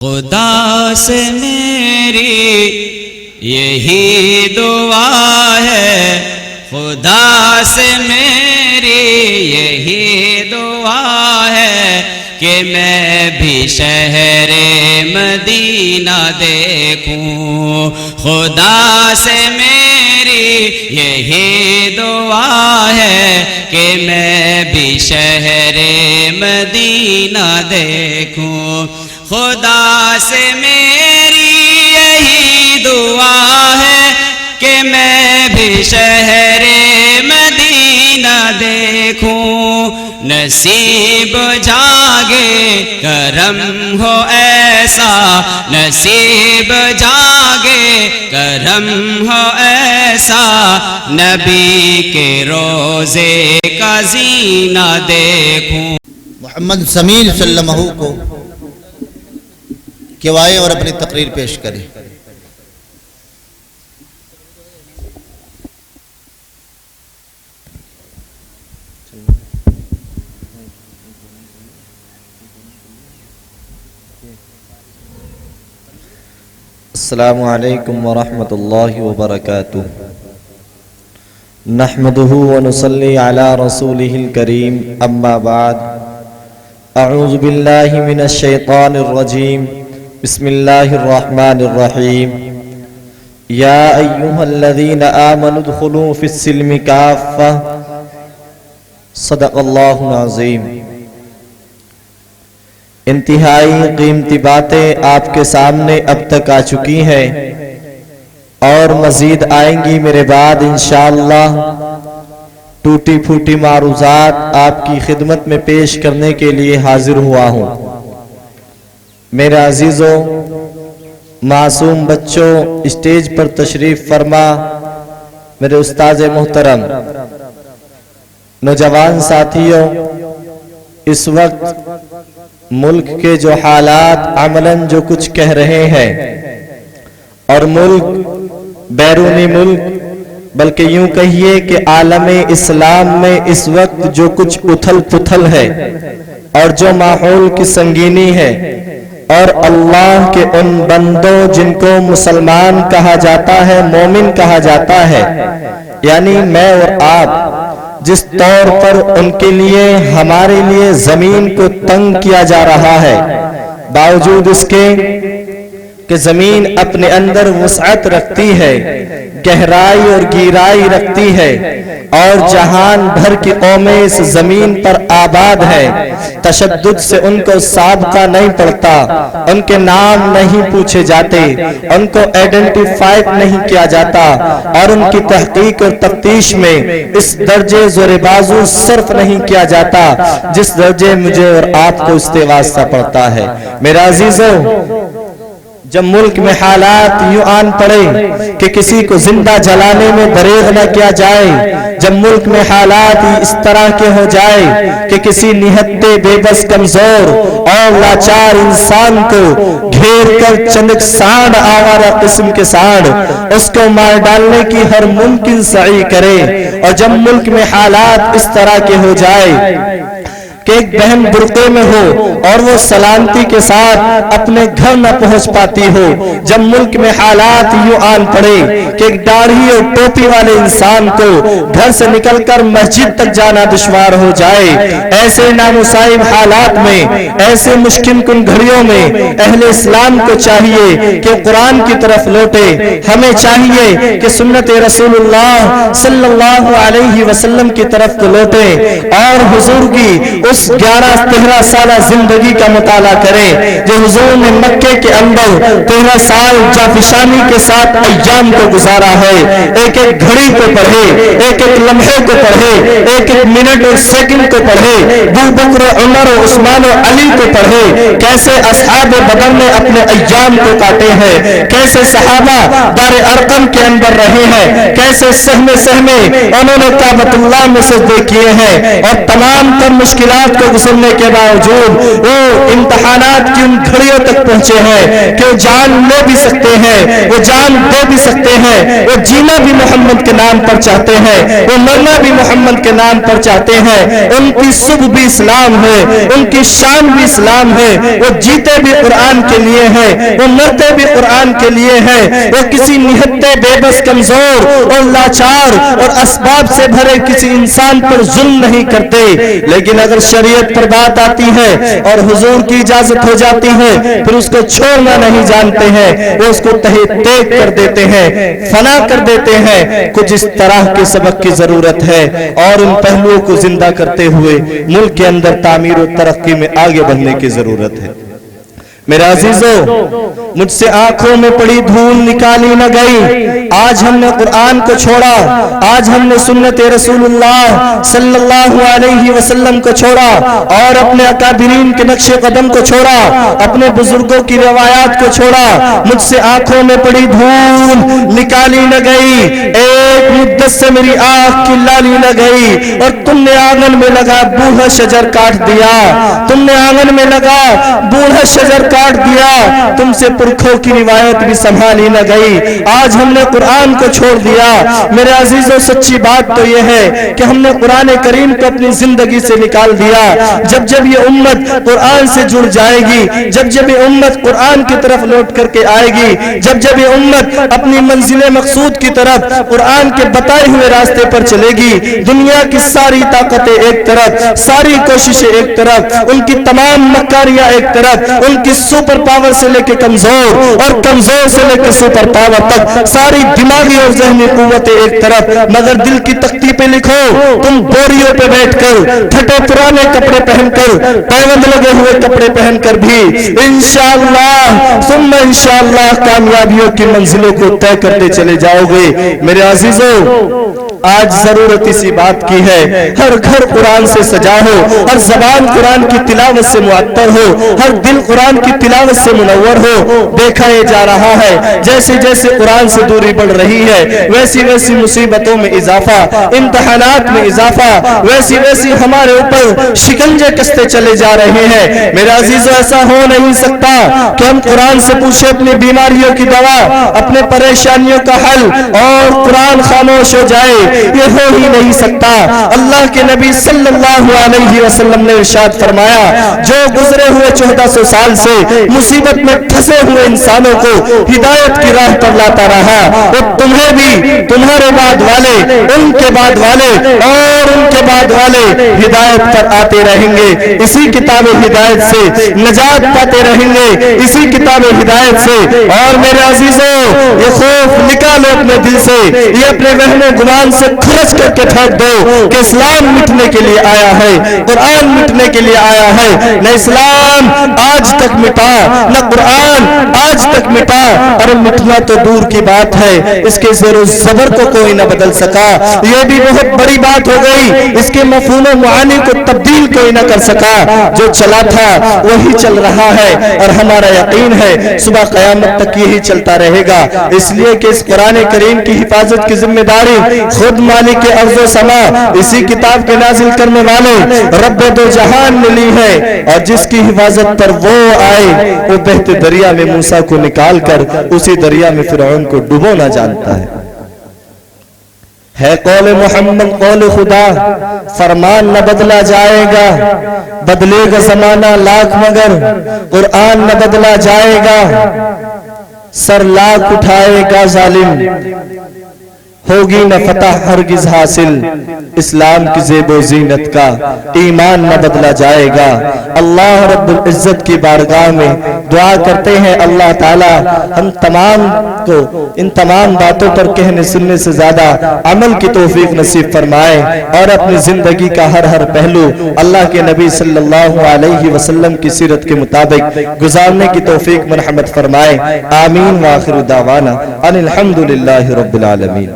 خدا سے میری یہی دعا ہے، خدا سے میری یہی دعا ہے کہ میں بھی شہر مدینہ دیکھوں۔ خدا سے میری یہی دعا ہے کہ میں بھی شہر مدینہ دیکھوں۔ خدا سے میری یہی دعا ہے کہ میں بھی شہر مدینہ دیکھوں۔ نصیب جاگے کرم ہو ایسا، نصیب جاگے کرم ہو ایسا، نبی کے روزے کا زینہ دیکھوں۔ محمد سمیع صلی اللہ علیہ وسلم کو کہ آئے اور اپنی تقریر پیش کرے۔ السلام علیکم ورحمۃ اللہ وبرکاتہ۔ نحمدہ ونصلی علی رسولہ الکریم، اما بعد، اعوذ باللہ من الشیطان الرجیم، بسم اللہ الرحمن الرحیم۔ یا ایہا الذین آمنوا ادخلوا فی السلم کافہ، صدق اللہ العظیم۔ انتہائی قیمتی باتیں آپ کے سامنے اب تک آ چکی ہیں اور مزید آئیں گی میرے بعد انشاءاللہ۔ ٹوٹی پھوٹی معروضات آپ کی خدمت میں پیش کرنے کے لیے حاضر ہوا ہوں۔ میرے عزیزوں، معصوم بچوں، اسٹیج پر تشریف فرما، میرے استاذ محترم، نوجوان ساتھیوں، اس وقت ملک کے جو حالات عملاً جو کچھ کہہ رہے ہیں، اور ملک بیرونی ملک بلکہ یوں کہیے کہ عالم اسلام میں اس وقت جو کچھ اتھل پتھل ہے اور جو ماحول کی سنگینی ہے، اور اللہ کے ان بندوں جن کو مسلمان کہا جاتا ہے، مومن کہا جاتا ہے، یعنی میں اور آپ، جس طور پر ان کے لیے ہمارے لیے زمین کو تنگ کیا جا رہا ہے، باوجود اس کے کہ زمین اپنے اندر وسعت رکھتی ہے، گہرائی اور گہرائی رکھتی ہے، اور جہان بھر کی قومیں اس زمین پر آباد ہے، تشدد سے ان کو سابقہ نہیں پڑتا، ان کے نام نہیں پوچھے جاتے، ان کو ایڈنٹیفائی نہیں کیا جاتا، اور ان کی تحقیق اور تفتیش میں اس درجے زور بازو صرف نہیں کیا جاتا جس درجے مجھے اور آپ کو استواسطہ پڑتا ہے۔ میرا عزیزوں، جب ملک میں حالات یوں آن پڑے کہ کسی کو زندہ جلانے میں دریغ نہ کیا جائے، جب ملک میں حالات اس طرح کے ہو جائے کہ کسی نہتے بے بس کمزور اور لاچار انسان کو گھیر کر چند سانڈ آوارہ قسم کے سانڈ اس کو مار ڈالنے کی ہر ممکن سعی کرے، اور جب ملک میں حالات اس طرح کے ہو جائے کہ ایک بہن برقعے میں ہو اور وہ سلامتی کے ساتھ اپنے گھر نہ پہنچ پاتی ہو، جب ملک میں حالات یوں آن پڑے کہ ایک داڑھی اور ٹوپی والے انسان کو گھر سے نکل کر مسجد تک جانا دشوار ہو جائے، ایسے نامصائب حالات میں، ایسے مشکل کن گھڑیوں میں اہل اسلام کو چاہیے کہ قرآن کی طرف لوٹے، ہمیں چاہیے کہ سنت رسول اللہ صلی اللہ علیہ وسلم کی طرف کو لوٹے، اور حضور کی اس 11-13 سالہ زندگی کا مطالعہ کریں جو حضور نے مکے کے اندر 13 سال جافشانی کے ساتھ ایام کو گزارا ہے۔ ایک ایک گھڑی کو پڑھے، ایک ایک لمحے کو پڑھے، ایک ایک منٹ اور سیکنڈ کو پڑھے، ابو بکر، عمر، عثمان و علی کو پڑھے، کیسے اصحاب بدر نے اپنے ایام کو کاٹے ہیں، کیسے صحابہ دار ارقم کے اندر رہے ہیں، کیسے سہمے انہوں نے کعبۃ اللہ میں سجدے کیے ہیں، اور تمام تر مشکلات मुश्किलात को गुजरने के बावजूद वो इम्तहानात की उन घड़ियों तक पहुंचे हैं कि वो जान ले भी सकते हैं, वो जान दे भी सकते हैं, वो जीना भी मोहम्मद के नाम पर चाहते हैं, वो मरना भी मोहम्मद के नाम पर चाहते हैं। उनकी सुबह भी इस्लाम है, उनकी शाम भी इस्लाम है, वो जीते भी कुरान के लिए है, वो मरते भी कुरान के लिए है। वो किसी निहत्ते बेबस कमजोर और लाचार और असबाब से भरे किसी इंसान पर जुल्म नहीं करते। लेकिन अगर शरीयत पर बात आती है और हुजूर की इजाजत हो जाती है फिर उसको छोड़ना नहीं जानते हैं, वो उसको तहे तेग कर देते हैं, फना कर देते हैं। कुछ इस तरह के सबक की जरूरत है और उन पहलुओं को जिंदा करते हुए मुल्क के अंदर तामीर और तरक्की में आगे बढ़ने की जरूरत है। मेरे अजीजों, मुझसे आंखों में पड़ी धूल निकाली न गई। आज हमने कुरान को छोड़ा, आज हमने सुन्नत रसूलुल्लाह सल्लल्लाहु अलैहि वसल्लम को छोड़ा और अपने अकाबिरीन के नक्शे कदम को छोड़ा, अपने बुजुर्गों की रवायात को छोड़ा। मुझसे आंखों में पड़ी धूल निकाली न गई, एक मुद्दत से मेरी आंख की लाली न गई और तुमने आंगन में लगा बूढ़ा शजर काट दिया, तुमने आंगन में लगा बूढ़ा शजर काट दिया, तुमसे पुरखों की रिवायत भी संभाली न गई। आज हमने कुरान को छोड़ दिया। मेरे अजीजों, सच्ची बात तो यह है कि हमने कुरान करीम को अपनी जिंदगी से निकाल दिया। जब जब ये उम्मत कुरान से जुड़ जाएगी, जब जब ये उम्मत कुरान की तरफ लौट करके आएगी, जब जब ये उम्मत अपनी मंजिल मकसूद की तरफ कुरान के बताए हुए रास्ते पर चलेगी, दुनिया की सारी ताकतें एक तरफ, सारी कोशिशें एक तरफ, उनकी तमाम मकारियां एक तरफ, उनकी सुपर पावर से लेकर कमजोर और कमजोर से लेकर सुपर पावर तक सारी दिमागी और ज़हनी कुव्वतें एक तरफ, मगर दिल की तख्ती पे लिखो, तुम बोरियों पे बैठकर, फटे पुराने कपड़े पहनकर, पैबंद लगे हुए कपड़े पहनकर भी इंशाअल्लाह सुम्मा इंशाअल्लाह कामयाबियों की मंजिलों को तय करते चले जाओगे। मेरे अजीजों, आज जरूरत इसी बात की है, हर घर कुरान से सजा हो, हर जबान कुरान की तिलावत से मुअत्तर हो, हर दिल कुरान की तिलावत से मुनव्वर हो। देखा ये जा रहा है जैसे जैसे कुरान से दूरी बढ़ रही है वैसी वैसी मुसीबतों में इजाफा, इम्तहानात में इजाफा, वैसी वैसी हमारे ऊपर शिकंजे कसते चले जा रहे हैं। मेरे अजीजों, ऐसा हो नहीं सकता कि हम कुरान से पूछे अपनी बीमारियों की दवा, अपने परेशानियों का हल और कुरान खामोश हो जाए, ये हो ही नहीं सकता। अल्लाह के नबी सल्लल्लाहु अलैहि वसल्लम ने इरशाद फरमाया, जो गुजरे हुए 1400 साल से मुसीबत में फंसे हुए इंसानों को हिदायत की राह पर लाता रहा, वो तुम्हें भी, तुम्हारे बाद वाले, उनके बाद वाले और उनके बाद वाले हिदायत पर आते रहेंगे। इसी किताब हिदायत से नजात पाते रहेंगे, इसी किताब हिदायत से। और मेरे अजीजों, ये खौफ निकालो अपने दिल से, ये अपने वहम गुमान से खर्च करके फेंक दो कि इस्लाम मिटने के लिए आया है, कुरान मिटने के लिए आया है। न इस्लाम आज तक मिटा, न कुरान आज तक मिटा, और मिटना तो दूर की बात है, इसके ज़ेरो ज़बर को कोई न बदल सका। ये भी बहुत बड़ी बात हो गई, इसके मफ़हूम व मुआनी को तब्दील कोई न कर सका। जो चला था वही चल रहा है और हमारा यकीन है सुबह क़यामत तक यही चलता रहेगा। इसलिए कि इस कुरान करीम की हिफाजत की जिम्मेदारी खुद मालिक के अर्ज़ो समा, इसी किताब के नाजिल करने वाले रब्बे दो जहान ने ली है। और जिसकी हिफाजत पर वो आए, वो बहते दरिया में मूसा को निकाल कर उसी दरिया में फिरौन को डुबोना जानता है कौल मोहम्मद कौल खुदा, फरमान न बदला जाएगा, बदलेगा जमाना लाख मगर कुरान न बदला जाएगा। सर लाख उठाएगा जालिम, होगी न फतह हरगिज हासिल, इस्लाम की ज़ेबो ज़ीनत का ईमान न बदला जाएगा। अल्लाह रब्बुल इज्जत की बारगाह में दुआ करते हैं, अल्लाह ताला हम तमाम को इन तमाम बातों पर कहने सुनने से ज्यादा अमल की तौफीक नसीब फरमाए और अपनी जिंदगी का हर हर पहलू अल्लाह के नबी सल्लल्लाहु अलैहि वसल्लम की सीरत के मुताबिक गुजारने की तौफीक मरहमत फरमाए। आमीन व आखिर दावाना अनिल हम्दुलिल्लाहि रब्बिल आलमीन।